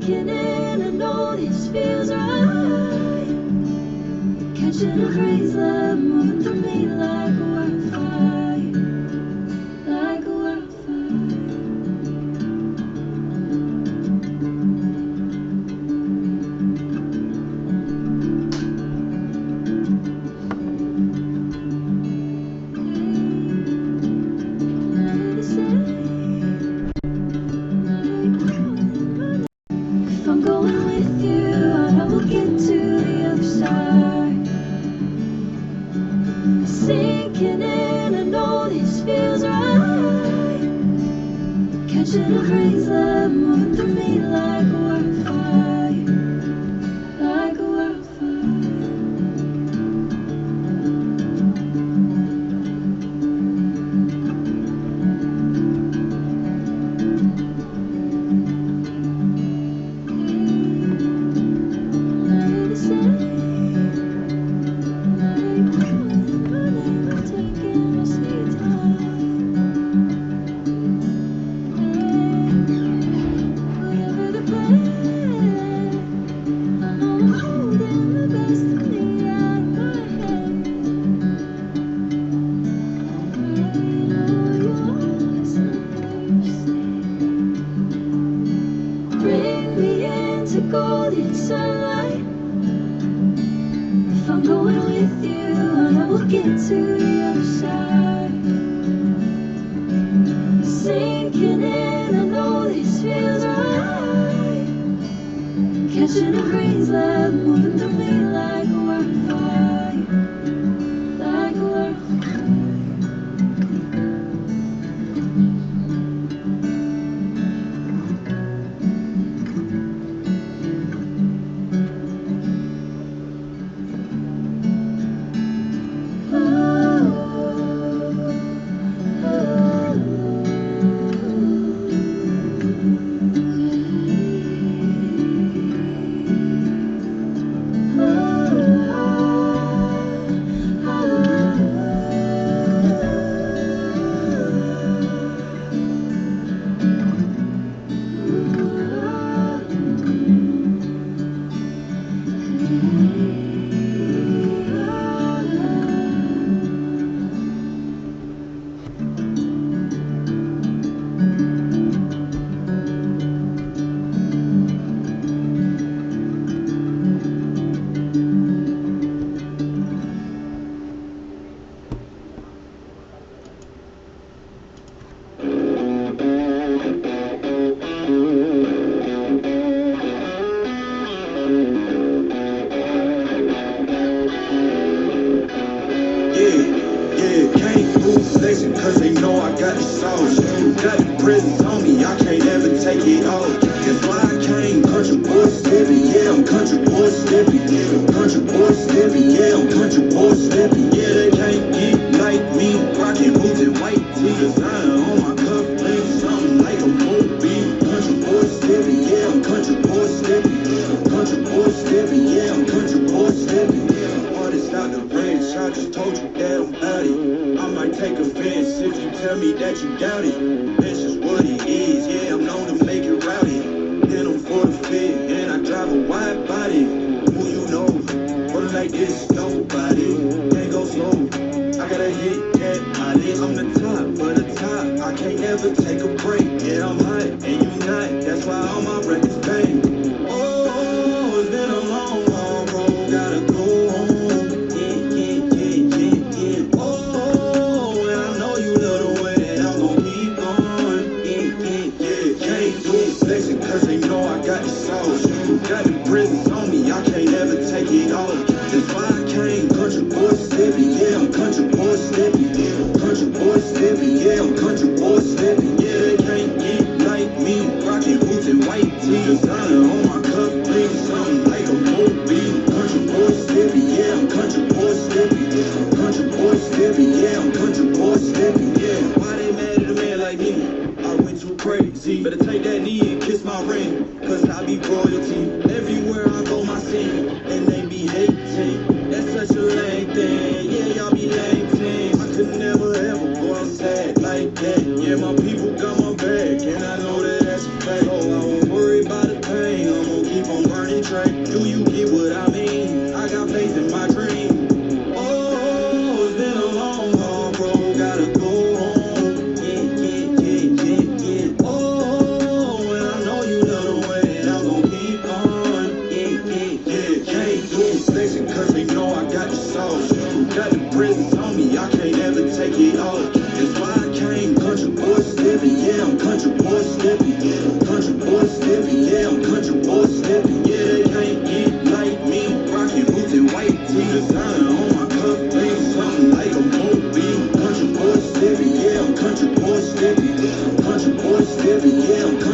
sinking in, I know this feels right. Catching a breeze, love moving through me like a wildfire, like a wildfire. If I'm going with you, I know we'll get to the other side. Sinking in, I know this feels right. Catching a breeze, love moving through me like a wildfire, like a wildfire. Bring me into golden sunlight. If I'm going with you, I know we'll get to the other side. Sinking in, I know this feels right. Catching a breeze, love moving through me like a wildfire, like a wildfire. Cause they know I got the sauce. Got the presents on me, I can't ever take it off. That's why I came country boy slippy. Yeah, I'm country boy slippy. Country boy slippy. Yeah, I'm country boy slippy. Yeah, they can't get like me. Rockin' boots and white tee. Designer on my cuff links, something like a movie. Country boy slippy. Yeah, I'm country boy slippy. Country boy slippy. Yeah, I'm country boy slippy. Artist out the range, I just told you that I'm about it. I might take offense if you tell me that you doubt it. That's just what it is, yeah, I'm known to make it rowdy. Then I'm for the fit, and I drive a wide body. Who you know, but like this, nobody. Can't go slow, I gotta hit that body. I'm the top of the top, I can't ever take a break. Yeah, I'm hot, and you not, that's why all my records bang. Oh, it's been a long, long road, gotta go home. Cause they know I got the sauce. Got the presents on me, I can't ever take it off. That's why I came country boy slippy. Yeah, I'm country boy slippy. Country boy slippy. Yeah, I'm country boy slippy. Yeah, they can't get like me. Rockin' boots and white tee. Designer on my cuff links, something like a movie. Country boy slippy. Yeah, I'm country boy slippy. Country boy slippy. Yeah, I'm country boy slippy. Yeah, why they mad at a man like me? I went too crazy. Better take that knee and kiss my ring, cause I be royalty. Everywhere I go, my scene, and they be hating. That's such a lame thing. Yeah, y'all be lame things. I could never ever go outside like that. Yeah, my people got my back, and I know that that's a fact. Oh, I won't worry about a thing. slippy, yeah, I'm